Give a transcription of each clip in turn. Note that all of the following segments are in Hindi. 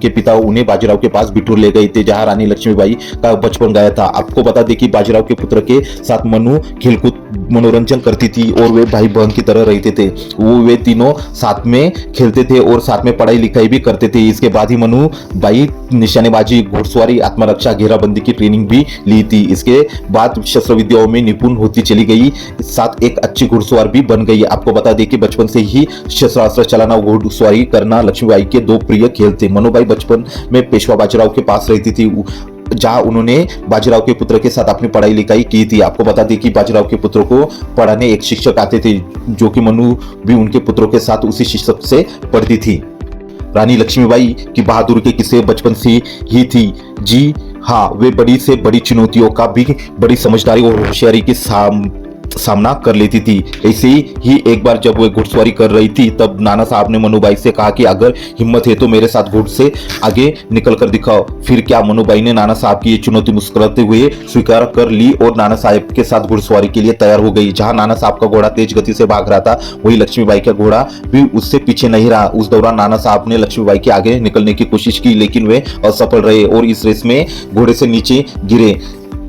उनके पिता उन्हें बाजीराव के पास बिठूर ले गए थे, जहां रानी लक्ष्मीबाई का बचपन गया था। आपको बता दें कि बाजीराव के पुत्र के साथ मनु खेलकूद मनोरंजन करती थी और वे भाई बहन की तरह रहते थे। वे तीनों साथ में खेलते थे और साथ में पढ़ाई लिखाई भी करते थे। इसके बाद ही मनु बाई निशानेबाजी, घुड़सवारी, आत्मरक्षा, घेराबंदी की ट्रेनिंग भी ली थी। इसके बाद शस्त्र विद्याओं में निपुण होती चली गई, साथ एक अच्छी घुड़सवार भी बन गई। आपको बता दें कि बचपन से ही शस्त्रास्त्र चलाना, घुड़सवारी करना लक्ष्मीबाई के दो प्रिय खेल थे। मनुबाई बचपन में पेशवा बाजीराव के पास रहती थी, जहां उन्होंने बाजीराव के पुत्र के साथ अपनी पढ़ाई लिखाई की थी। आपको बता दें कि बाजीराव के पुत्र को पढ़ाने एक शिक्षक आते थे, जो कि मनु भी उनके पुत्रों के साथ उसी शिक्षक से पढ़ती थी। रानी लक्ष्मीबाई की बहादुरी के किस्से बचपन से ही थी। जी हाँ, वे बड़ी से बड़ी चुनौतियों का भी बड़ी समझदारी और होशियारी के सामना कर लेती थी। ऐसे ही एक बार जब वे घुड़सवारी कर रही थी, तब नाना साहब ने मनुबाई से कहा कि अगर हिम्मत है तो मेरे साथ घुड़ से आगे निकल कर दिखाओ। फिर क्या, मनुबाई ने नाना साहब की ये चुनौती मुस्कुराते हुए स्वीकार कर ली और नाना साहब के साथ घुड़सवारी के लिए तैयार हो गई। जहां नाना साहब का घोड़ा तेज गति से भाग रहा था, वही लक्ष्मीबाई का घोड़ा भी उससे पीछे नहीं रहा। उस दौरान नाना साहब ने लक्ष्मीबाई के आगे निकलने की कोशिश की, लेकिन वे असफल रहे और इस रेस में घोड़े से नीचे गिरे।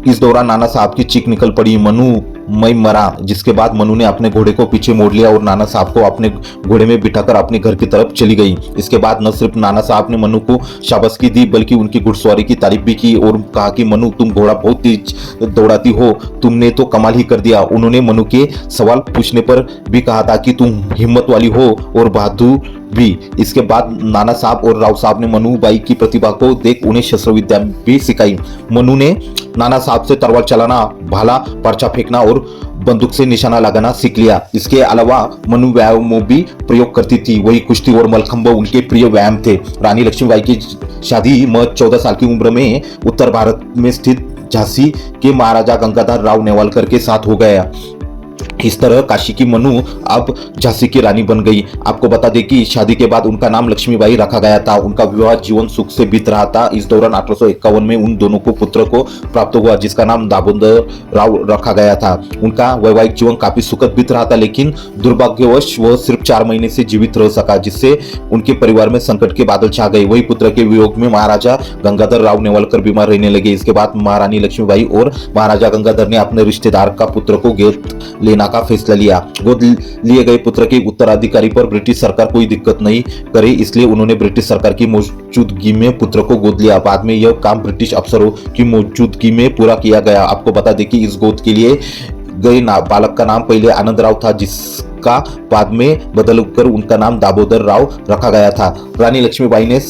इस दौरान नाना साहब की चीख निकल पड़ी, मनु मैं मरा। जिसके बाद मनु ने अपने घोड़े को पीछे मोड़ लिया और नाना साहब को अपने घोड़े में बिठाकर अपने घर की तरफ चली गई। इसके बाद न सिर्फ नाना साहब ने मनु को शाबाशी दी, बल्कि उनकी घुड़सवारी की तारीफ भी की और कहा कि मनु, तुम घोड़ा बहुत तेज दौड़ाती हो, तुमने तो कमाल ही कर दिया। उन्होंने मनु के सवाल पूछने पर भी कहा था कि तुम हिम्मत वाली हो और बहादुर भी। इसके बाद नाना साहब और राव साहब ने मनुबाई की प्रतिभा को देख उन्हें शस्त्र विद्या भी सिखाई। मनु ने नाना साहब से तलवार चलाना, भाला, पर्चा फेंकना और बंदूक से निशाना लगाना सीख लिया। इसके अलावा मनु व्यायामों भी प्रयोग करती थी, वही कुश्ती और मलखंब उनके प्रिय व्यायाम थे। रानी लक्ष्मीबाई की शादी 14 साल की उम्र में उत्तर भारत में स्थित झांसी के महाराजा गंगाधर राव नेवालकर के साथ हो गया। इस तरह काशी की मनु अब झांसी की रानी बन गई। आपको बता दें कि शादी के बाद उनका नाम लक्ष्मीबाई रखा गया था। उनका विवाह जीवन सुख से बीत रहा था। इस दौरान 1851 में उन दोनों को पुत्र को प्राप्त हुआ, जिसका नाम दामोदर राव रखा गया था। उनका वैवाहिक जीवन काफी सुखद बीत रहा था, लेकिन दुर्भाग्यवश वह सिर्फ 4 महीने से जीवित रह सका, जिससे उनके परिवार में संकट के बादल छा गए। वही पुत्र के वियोग में महाराजा गंगाधर राव नेवालकर बीमार रहने लगे। इसके बाद महारानी लक्ष्मीबाई और महाराजा गंगाधर ने अपने रिश्तेदार का पुत्र को गोद लेना का फैसला लिया। गोद लिए गए पुत्र के उत्तराधिकारी पर ब्रिटिश सरकार कोई दिक्कत नहीं करे, इसलिए उन्होंने ब्रिटिश सरकार की मौजूदगी में पुत्र को गोद लिया। बाद में यह काम ब्रिटिश अफसरों की मौजूदगी में पूरा किया गया। आपको बता दें कि इस गोद के लिए गए बालक का नाम पहले आनंद राव था, जिसका बाद में बदलकर उनका नाम दामोदर राव रखा गया था। रानी लक्ष्मीबाई ने